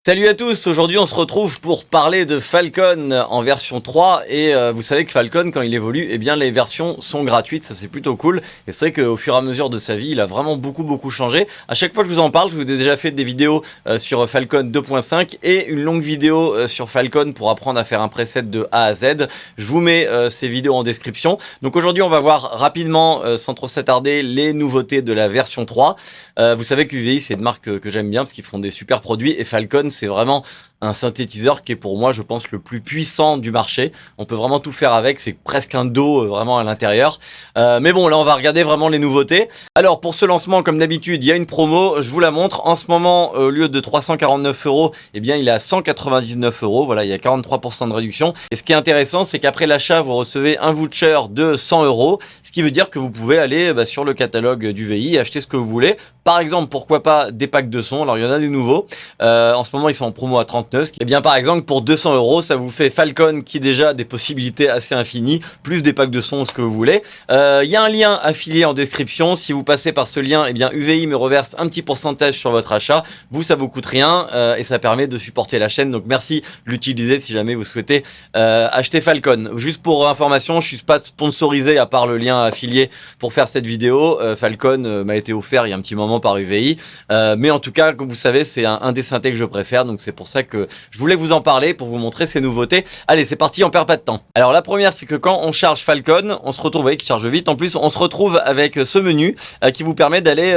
Salut à tous, aujourd'hui on se retrouve pour parler de Falcon en version 3 et vous savez que Falcon quand il évolue, eh bien les versions sont gratuites, ça c'est plutôt cool et c'est vrai qu'au fur et à mesure de sa vie il a vraiment beaucoup changé. À chaque fois que je vous en parle, je vous ai déjà fait des vidéos sur Falcon 2.5 et une longue vidéo sur Falcon pour apprendre à faire un preset de A à Z. Je vous mets ces vidéos en description. Donc aujourd'hui on va voir rapidement, sans trop s'attarder, les nouveautés de la version 3. Vous savez qu'UVI c'est une marque que j'aime bien parce qu'ils font des super produits et Falcon c'est vraiment un synthétiseur qui est pour moi je pense le plus puissant du marché. On peut vraiment tout faire avec, c'est presque un dos vraiment à l'intérieur. Mais bon là on va regarder vraiment les nouveautés. Alors pour ce lancement comme d'habitude il y a une promo, je vous la montre. En ce moment au lieu de 349 €, eh bien il est à 199 €. Voilà, il y a 43% de réduction. Et ce qui est intéressant c'est qu'après l'achat vous recevez un voucher de 100 €. Ce qui veut dire que vous pouvez aller sur le catalogue du VI et acheter ce que vous voulez. Par exemple pourquoi pas des packs de son. Alors il y en a des nouveaux. En ce moment ils sont en promo à 39. Et bien par exemple pour 200 € ça vous fait Falcon qui déjà a des possibilités assez infinies, plus des packs de son, ce que vous voulez. Il y a un lien affilié en description. Si vous passez par ce lien, eh bien UVI me reverse un petit pourcentage sur votre achat. Vous ça vous coûte rien et ça permet de supporter la chaîne. Donc merci de l'utiliser si jamais vous souhaitez acheter Falcon. Juste pour information, je suis pas sponsorisé à part le lien affilié pour faire cette vidéo. Falcon m'a été offert il y a un petit moment par UVI. Mais en tout cas, comme vous savez, c'est un des synthés que je préfère. Donc c'est pour ça que je voulais vous en parler pour vous montrer ces nouveautés. Allez, c'est parti, on perd pas de temps. Alors la première, c'est que quand on charge Falcon, on se retrouve avec, qui charge vite. En plus, on se retrouve avec ce menu qui vous permet d'aller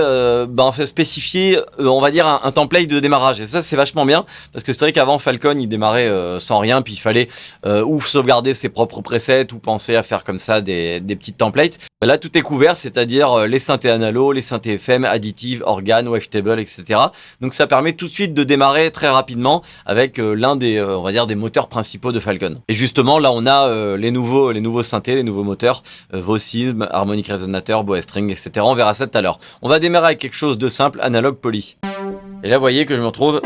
spécifier, on va dire, un template de démarrage. Et ça, c'est vachement bien parce que c'est vrai qu'avant Falcon, il démarrait sans rien, puis il fallait ou sauvegarder ses propres presets ou penser à faire comme ça des petites templates. Là, tout est couvert, c'est-à-dire les synthés analo, les synthés FM, additives, organes, wavetable, etc. Donc ça permet tout de suite de démarrer très rapidement avec l'un des, on va dire, des moteurs principaux de Falcon. Et justement, là, on a les nouveaux synthés, les nouveaux moteurs, Vocism, Harmonic Resonator, Bowstring, etc. On verra ça tout à l'heure. On va démarrer avec quelque chose de simple, analogue poly. Et là, vous voyez que je me retrouve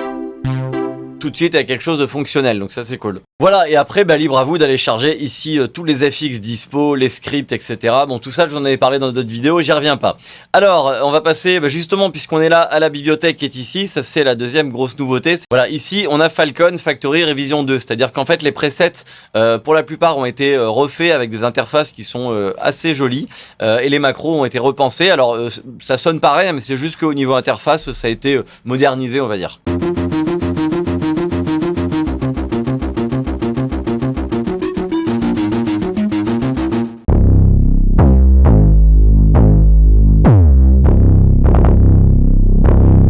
tout de suite avec quelque chose de fonctionnel, donc ça c'est cool. Voilà, et après libre à vous d'aller charger ici tous les FX dispo, les scripts, etc. Bon, tout ça je vous en avais parlé dans d'autres vidéos, j'y reviens pas. Alors on va passer justement, puisqu'on est là, à la bibliothèque qui est ici. Ça c'est la deuxième grosse nouveauté. Voilà, ici on a Falcon Factory Révision 2, c'est à dire qu'en fait les presets pour la plupart ont été refaits avec des interfaces qui sont assez jolies et les macros ont été repensés. Alors ça sonne pareil, mais c'est juste qu'au niveau interface ça a été modernisé, on va dire.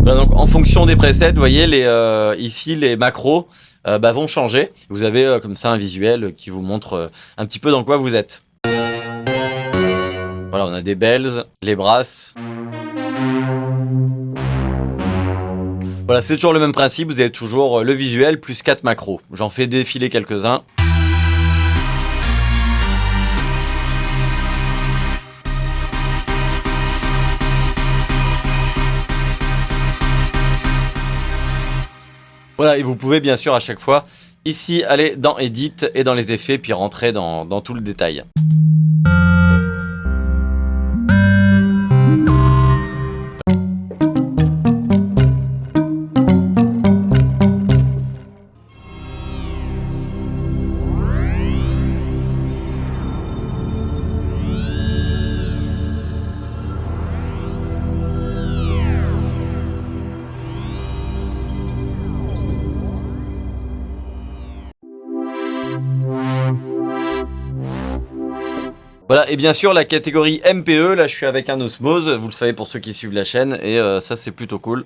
Donc en fonction des presets, vous voyez ici les macros vont changer. Vous avez comme ça un visuel qui vous montre un petit peu dans quoi vous êtes. Voilà, on a des bells, les brasses. Voilà, c'est toujours le même principe, vous avez toujours le visuel plus 4 macros. J'en fais défiler quelques-uns. Voilà, et vous pouvez bien sûr à chaque fois ici aller dans Edit et dans les effets puis rentrer dans tout le détail. Voilà, et bien sûr la catégorie MPE, là je suis avec un Osmose, vous le savez pour ceux qui suivent la chaîne, et ça c'est plutôt cool.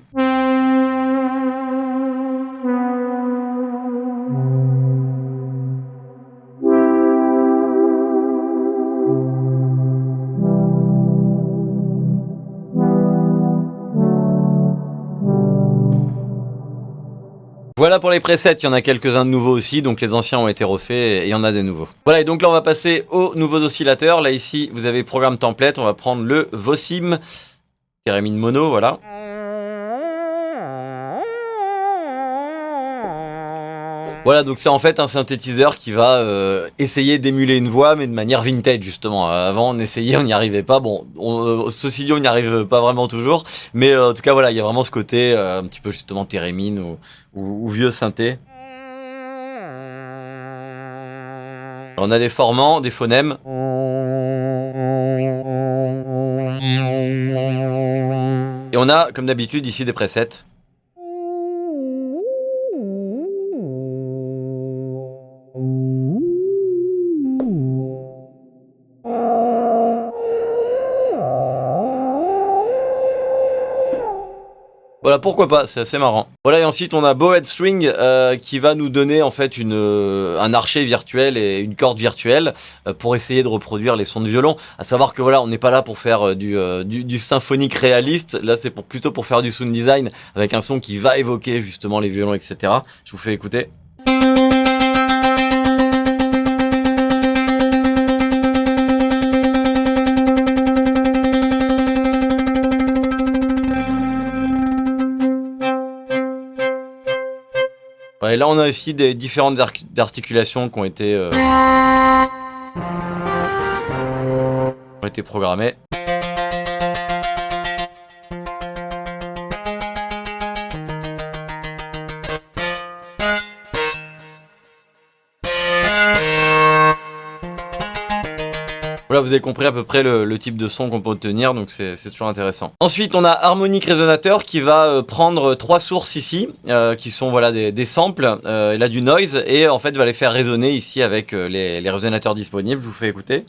Voilà pour les presets, il y en a quelques-uns de nouveaux aussi, donc les anciens ont été refaits et il y en a des nouveaux. Voilà, et donc là on va passer aux nouveaux oscillateurs. Là ici vous avez programme template, on va prendre le Vosim, Theremin mono, voilà. Voilà, donc c'est en fait un synthétiseur qui va essayer d'émuler une voix, mais de manière vintage justement. Avant on essayait, on n'y arrivait pas. Bon, ceci dit, on n'y arrive pas vraiment toujours, mais en tout cas voilà, il y a vraiment ce côté un petit peu justement thérémine ou vieux synthé. Alors, on a des formants, des phonèmes. Et on a, comme d'habitude, ici des presets. Voilà, pourquoi pas, c'est assez marrant. Voilà, et ensuite on a Bowhead String qui va nous donner en fait un archet virtuel et une corde virtuelle pour essayer de reproduire les sons de violon. À savoir que voilà, on n'est pas là pour faire du symphonique réaliste, là c'est plutôt pour faire du sound design avec un son qui va évoquer justement les violons, etc. Je vous fais écouter. Ouais, là on a aussi des différentes articulations qui ont été programmées. Voilà, vous avez compris à peu près le type de son qu'on peut obtenir, donc c'est toujours intéressant. Ensuite, on a Harmonic Resonator qui va prendre 3 sources ici, qui sont voilà, des samples, et là du noise, et en fait va les faire résonner ici avec les résonateurs disponibles. Je vous fais écouter.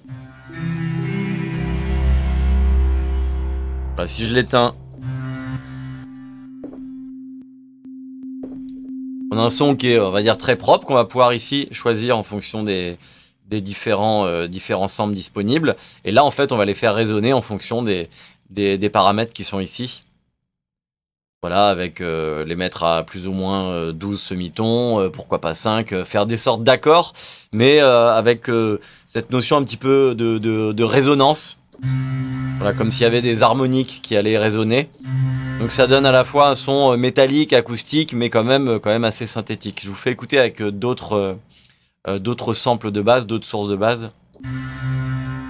Voilà, si je l'éteins, on a un son qui est, on va dire, très propre, qu'on va pouvoir ici choisir en fonction des différents samples disponibles. Et là, en fait, on va les faire résonner en fonction des paramètres qui sont ici. Voilà, avec les mettre à plus ou moins 12 semitons, pourquoi pas 5, faire des sortes d'accords, mais avec cette notion un petit peu de résonance. Voilà, comme s'il y avait des harmoniques qui allaient résonner. Donc ça donne à la fois un son métallique, acoustique, mais quand même assez synthétique. Je vous fais écouter avec d'autres samples de base, d'autres sources de base.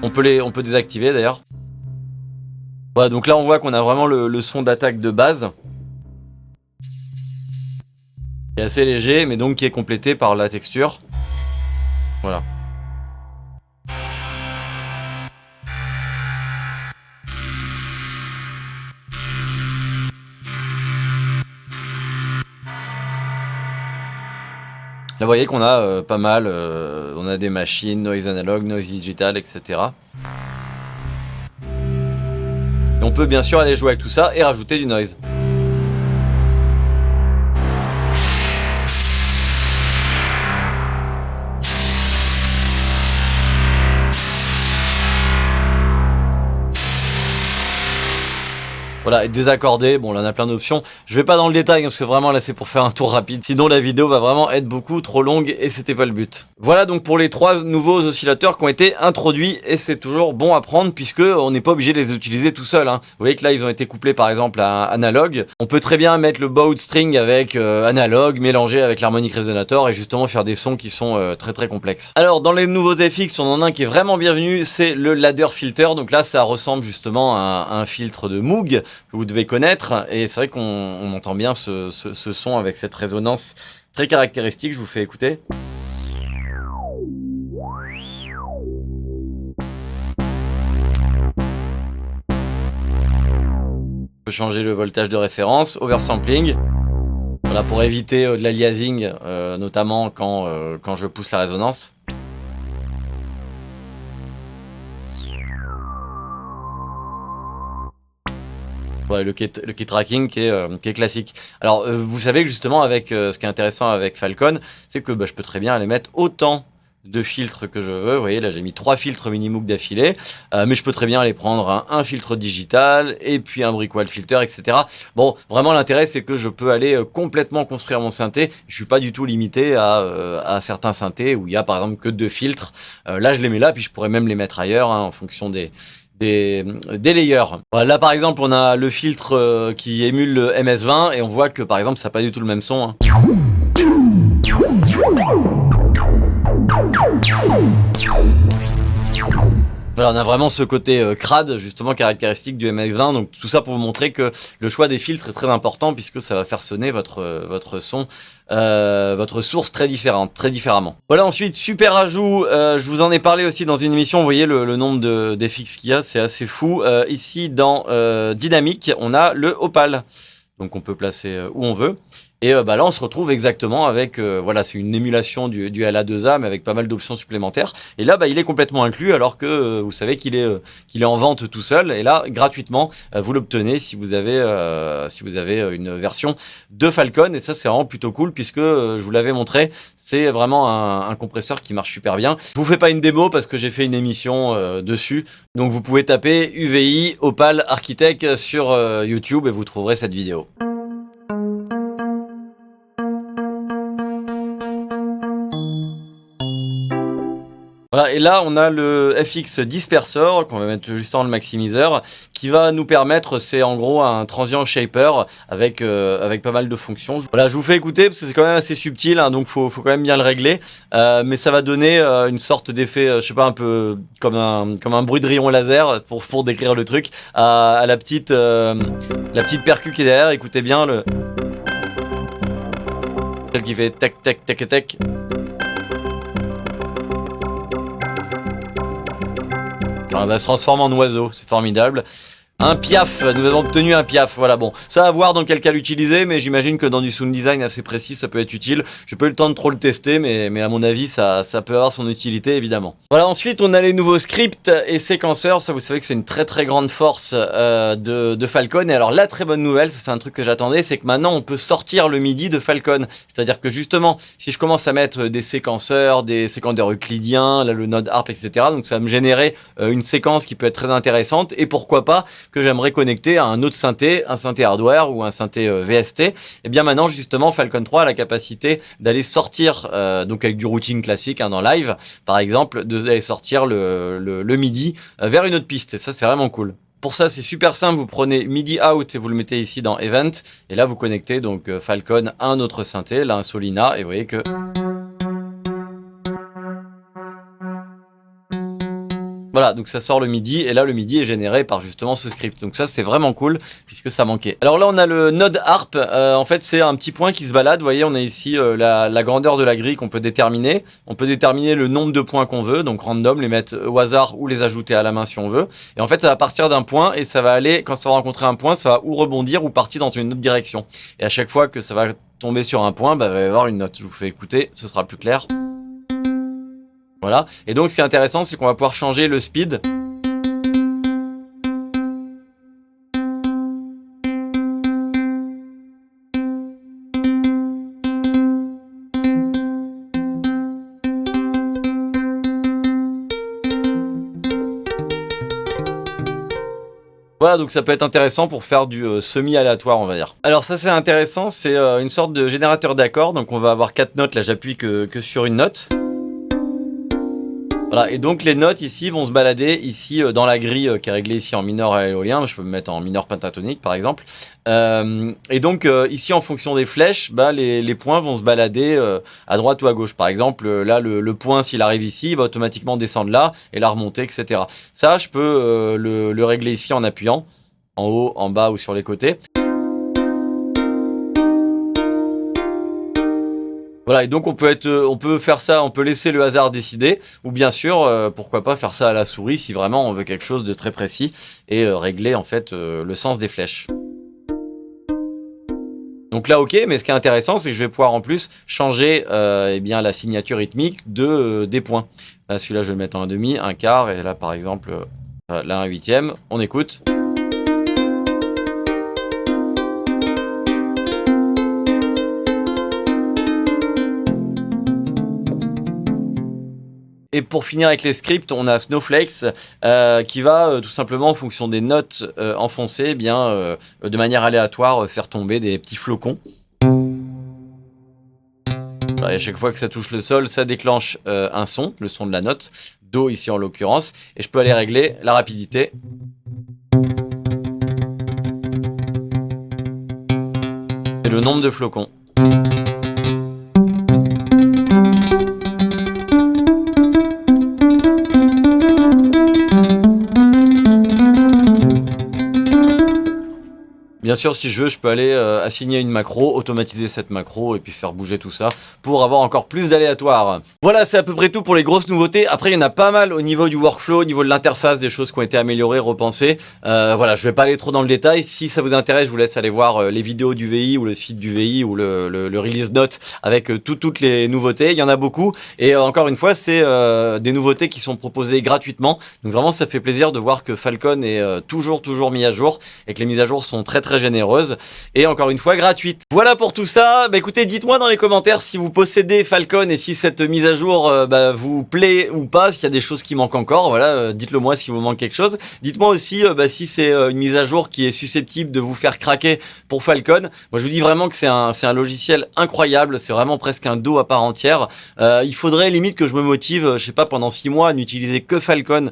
On peut désactiver d'ailleurs. Voilà, donc là on voit qu'on a vraiment le son d'attaque de base. Qui est assez léger, mais donc qui est complété par la texture. Voilà. Là, vous voyez qu'on a pas mal, on a des machines, noise analog, noise digital, etc. Et on peut bien sûr aller jouer avec tout ça et rajouter du noise. Voilà, et désaccordé, bon là on a plein d'options. Je vais pas dans le détail parce que vraiment là c'est pour faire un tour rapide. Sinon la vidéo va vraiment être beaucoup trop longue et c'était pas le but. Voilà donc pour les 3 nouveaux oscillateurs qui ont été introduits et c'est toujours bon à prendre puisque on n'est pas obligé de les utiliser tout seul. Hein. Vous voyez que là ils ont été couplés par exemple à analogue. On peut très bien mettre le bowed string avec analogue, mélanger avec l'harmonic resonator et justement faire des sons qui sont très complexes. Alors dans les nouveaux FX, on en a un qui est vraiment bienvenu, c'est le ladder filter. Donc là ça ressemble justement à un filtre de Moog que vous devez connaître, et c'est vrai qu'on entend bien ce son avec cette résonance très caractéristique. Je vous fais écouter. On peut changer le voltage de référence, oversampling, voilà, pour éviter de l'aliasing, notamment quand je pousse la résonance. Ouais, le key tracking qui est classique. Alors vous savez que justement avec ce qui est intéressant avec Falcon, c'est que je peux très bien aller mettre autant de filtres que je veux. Vous voyez là j'ai mis 3 filtres Minimoog d'affilée, mais je peux très bien aller prendre un filtre digital et puis un Brickwall filter, etc. Bon, vraiment l'intérêt c'est que je peux aller complètement construire mon synthé. Je suis pas du tout limité à certains synthés où il y a par exemple que 2 filtres. Là je les mets là, puis je pourrais même les mettre ailleurs hein, en fonction des layers. Voilà, là par exemple on a le filtre qui émule le MS-20 et on voit que par exemple ça n'a pas du tout le même son. Hein. Voilà, on a vraiment ce côté crade, justement caractéristique du MX20. Donc tout ça pour vous montrer que le choix des filtres est très important puisque ça va faire sonner votre son, votre source très différemment. Voilà, ensuite, super ajout, je vous en ai parlé aussi dans une émission, vous voyez le nombre d'FX qu'il y a, c'est assez fou. Ici dans Dynamic, on a le Opal, donc on peut placer où on veut. Et bah là, on se retrouve exactement avec, voilà, c'est une émulation du LA2A, mais avec pas mal d'options supplémentaires. Et là, bah, il est complètement inclus, alors que vous savez qu'il est en vente tout seul. Et là, gratuitement, vous l'obtenez si vous avez une version de Falcon. Et ça, c'est vraiment plutôt cool, puisque je vous l'avais montré, c'est vraiment un compresseur qui marche super bien. Je vous fais pas une démo parce que j'ai fait une émission dessus. Donc, vous pouvez taper UVI Opal Architect sur YouTube et vous trouverez cette vidéo. Voilà, et là on a le FX Dispersor qu'on va mettre juste en le maximiseur qui va nous permettre, c'est en gros un transient shaper avec pas mal de fonctions. Voilà, je vous fais écouter parce que c'est quand même assez subtil, hein, donc faut quand même bien le régler, mais ça va donner une sorte d'effet, je sais pas, un peu comme un bruit de rayon laser pour décrire le truc, à la petite percu qui est derrière. Écoutez bien celle qui fait tac tac tac tac. Alors, elle va se transformer en oiseau, c'est formidable. Un piaf, nous avons obtenu un piaf, voilà, bon, ça à voir dans quel cas l'utiliser, mais j'imagine que dans du sound design assez précis, ça peut être utile. J'ai pas eu le temps de trop le tester, mais à mon avis, ça peut avoir son utilité, évidemment. Voilà, ensuite, on a les nouveaux scripts et séquenceurs, ça vous savez que c'est une très très grande force de Falcon, et alors la très bonne nouvelle, ça c'est un truc que j'attendais, c'est que maintenant on peut sortir le MIDI de Falcon, c'est-à-dire que justement, si je commence à mettre des séquenceurs euclidiens, là le node ARP, etc., donc ça va me générer une séquence qui peut être très intéressante, et pourquoi pas que j'aimerais connecter à un autre synthé, un synthé hardware ou un synthé VST. Et bien maintenant justement Falcon 3 a la capacité d'aller sortir, donc avec du routing classique, hein, dans live par exemple, d'aller sortir le MIDI vers une autre piste, et ça c'est vraiment cool. Pour ça, c'est super simple, vous prenez MIDI out et vous le mettez ici dans Event, et là vous connectez donc Falcon à un autre synthé, là un Solina, et vous voyez que... Voilà, donc ça sort le MIDI, et là le MIDI est généré par justement ce script. Donc ça c'est vraiment cool, puisque ça manquait. Alors là on a le node ARP, en fait c'est un petit point qui se balade. Vous voyez, on a ici la grandeur de la grille qu'on peut déterminer. On peut déterminer le nombre de points qu'on veut, donc random, les mettre au hasard ou les ajouter à la main si on veut. Et en fait ça va partir d'un point, et ça va aller, quand ça va rencontrer un point, ça va ou rebondir ou partir dans une autre direction. Et à chaque fois que ça va tomber sur un point, bah, il va y avoir une note. Je vous fais écouter, ce sera plus clair. Voilà, et donc ce qui est intéressant, c'est qu'on va pouvoir changer le speed. Voilà, donc ça peut être intéressant pour faire du semi-aléatoire, on va dire. Alors ça c'est intéressant, c'est une sorte de générateur d'accords, donc on va avoir 4 notes, là j'appuie que sur une note. Voilà, et donc les notes ici vont se balader ici dans la grille qui est réglée ici en mineur à éolien. Je peux me mettre en mineur pentatonique par exemple. Et donc ici en fonction des flèches, bah, les points vont se balader à droite ou à gauche. Par exemple, là le point, s'il arrive ici, il va automatiquement descendre là et la remonter, etc. Ça, je peux le régler ici en appuyant, en haut, en bas ou sur les côtés. Voilà, et donc on peut faire ça, on peut laisser le hasard décider, ou bien sûr, pourquoi pas faire ça à la souris si vraiment on veut quelque chose de très précis, et régler en fait le sens des flèches. Donc là ok, mais ce qui est intéressant, c'est que je vais pouvoir en plus changer eh bien, la signature rythmique des points. Là celui-là je vais le mettre en 1/2, un quart, et là par exemple, là un 8e, on écoute. Et pour finir avec les scripts, on a Snowflakes qui va tout simplement, en fonction des notes enfoncées, de manière aléatoire, faire tomber des petits flocons. Et à chaque fois que ça touche le sol, ça déclenche un son, le son de la note, Do ici en l'occurrence, et je peux aller régler la rapidité. Et le nombre de flocons. Bien sûr, si je veux, je peux aller assigner une macro, automatiser cette macro et puis faire bouger tout ça pour avoir encore plus d'aléatoires. Voilà, c'est à peu près tout pour les grosses nouveautés. Après, il y en a pas mal au niveau du workflow, au niveau de l'interface, des choses qui ont été améliorées, repensées. Voilà, je vais pas aller trop dans le détail. Si ça vous intéresse, je vous laisse aller voir les vidéos du VI ou le site du VI ou le release note avec toutes les nouveautés. Il y en a beaucoup. Et encore une fois, c'est des nouveautés qui sont proposées gratuitement. Donc vraiment, ça fait plaisir de voir que Falcon est toujours mis à jour et que les mises à jour sont très généreuses et encore une fois gratuites. Voilà pour tout ça. Bah écoutez, dites-moi dans les commentaires si vous possédez Falcon et si cette mise à jour vous plaît ou pas, s'il y a des choses qui manquent encore. Voilà, dites-le moi si vous manque quelque chose. Dites-moi aussi si c'est une mise à jour qui est susceptible de vous faire craquer pour Falcon. Moi je vous dis vraiment que c'est un logiciel incroyable, c'est vraiment presque un dos à part entière. Il faudrait limite que je me motive, je sais pas, pendant 6 mois à n'utiliser que Falcon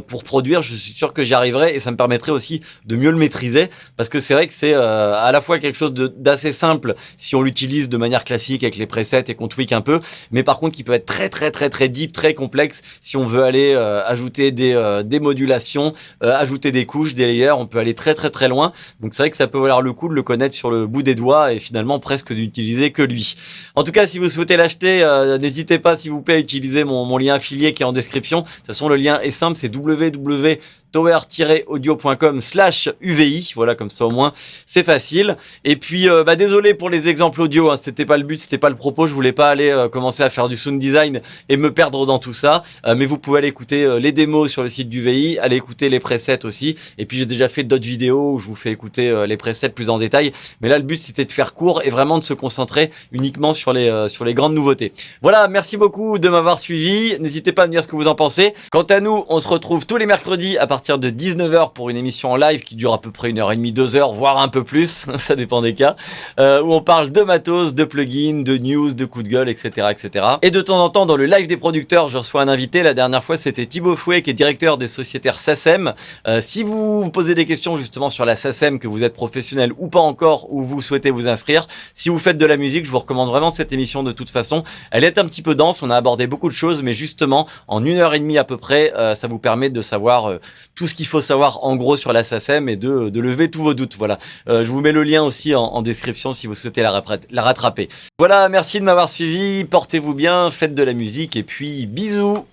pour produire. Je suis sûr que j'y arriverai et ça me permettrait aussi de mieux le maîtriser parce que c'est vrai que c'est à la fois quelque chose d'assez simple si on l'utilise de manière classique avec les presets et qu'on tweak un peu, mais par contre qui peut être très deep, très complexe si on veut aller ajouter des modulations, ajouter des couches, des layers, on peut aller très loin. Donc c'est vrai que ça peut valoir le coup de le connaître sur le bout des doigts et finalement presque d'utiliser que lui. En tout cas, si vous souhaitez l'acheter, n'hésitez pas s'il vous plaît à utiliser mon lien affilié qui est en description. De toute façon, le lien est simple, c'est www.tower-audio.com/UVI. Voilà, comme ça au moins c'est facile. Et puis désolé pour les exemples audio, hein, c'était pas le but, c'était pas le propos, je voulais pas aller commencer à faire du sound design et me perdre dans tout ça, mais vous pouvez aller écouter les démos sur le site du VI, aller écouter les presets aussi, et puis j'ai déjà fait d'autres vidéos où je vous fais écouter les presets plus en détail, mais là le but c'était de faire court et vraiment de se concentrer uniquement sur les grandes nouveautés. Voilà, merci beaucoup de m'avoir suivi, n'hésitez pas à me dire ce que vous en pensez. Quant à nous, on se retrouve tous les mercredis à partir de 19h pour une émission en live qui dure à peu près 1h30, 2h, voire un peu plus, ça dépend des cas, où on parle de matos, de plugins, de news, de coups de gueule, etc. Et de temps en temps, dans le live des producteurs, je reçois un invité. La dernière fois, c'était Thibaut Fouet, qui est directeur des sociétaires SACEM. Si vous vous posez des questions justement sur la SACEM, que vous êtes professionnel ou pas encore, ou vous souhaitez vous inscrire, si vous faites de la musique, je vous recommande vraiment cette émission de toute façon. Elle est un petit peu dense, on a abordé beaucoup de choses, mais justement, en 1h30 à peu près, ça vous permet de savoir tout ce qu'il faut savoir en gros sur la SACEM et de lever tous vos doutes. Voilà. Je vous mets le lien aussi en description si vous souhaitez la rattraper. Voilà, merci de m'avoir suivi, portez-vous bien, faites de la musique et puis bisous.